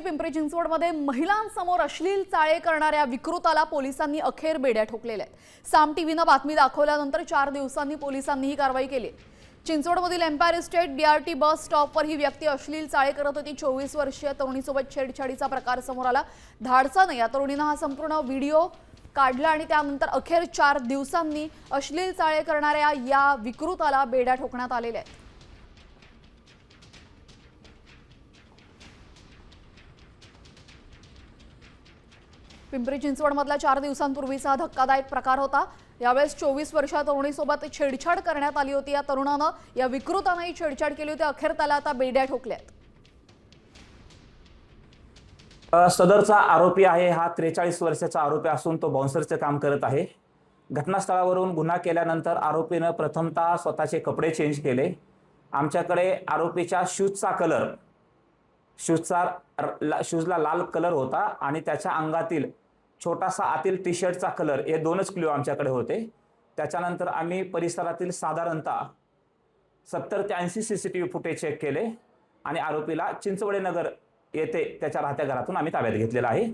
पिंपरी चिंचवडमध्ये महिलांसमोर अश्लील चाळे करणाऱ्या विकृताला पोलिसांनी अखेर बेड्या ठोकलेल्या आहेत। साम टीव्हीने बातमी दाखवल्यानंतर 4 दिवसांनी पोलिसांनी ही कारवाई केली। चिंचवडमधील एम्पायर इस्टेट बीआरटी बस स्टॉपवर ही व्यक्ती अश्लील चाळे करत होती। 24 वर्षीय तरुणीसोबत छेडछाडीचा प्रकार समोर आला। धाडसाने या तरुणीने हा संपूर्ण व्हिडिओ काढला आणि त्यानंतर अखेर 4 दिवसांनी अश्लील चाळे करणाऱ्या या विकृताला बेड्या ठोकण्यात आलेल्या आहेत। पिंपरी चिंचवडमधला 4 दिवसांपूर्वीचा धक्कादायक प्रकार होता। यावेळेस 24 वर्षीय तरुणीसोबत छेडछाड करण्यात आली होती। या तरुणानं या विकृतानेही छेडछाड केली होती। अखेर त्याला आता बेड्या ठोकल्यात। सदरचा आरोपी आहे हा 43 वर्षाचा आरोपी असून तो बाउन्सरचे काम करत आहे। घटनास्थळावरून गुन्हा केल्यानंतर आरोपीने प्रथमतः स्वतःचे कपडे चेंज केले। आमच्याकडे आरोपीच्या शूजला लाल कलर होता आणि त्याच्या अंगातील छोटासा आतील टी शर्टचा कलर हे 2च क्ल्यू आमच्याकडे होते। त्याच्यानंतर आम्ही परिसरातील साधारणतः 70 ते 80 सीसीटीव्ही फुटेज चेक केले आणि आरोपीला चिंचवडे नगर येथे त्याच्या राहत्या घरातून आम्ही ताब्यात घेतलेला आहे।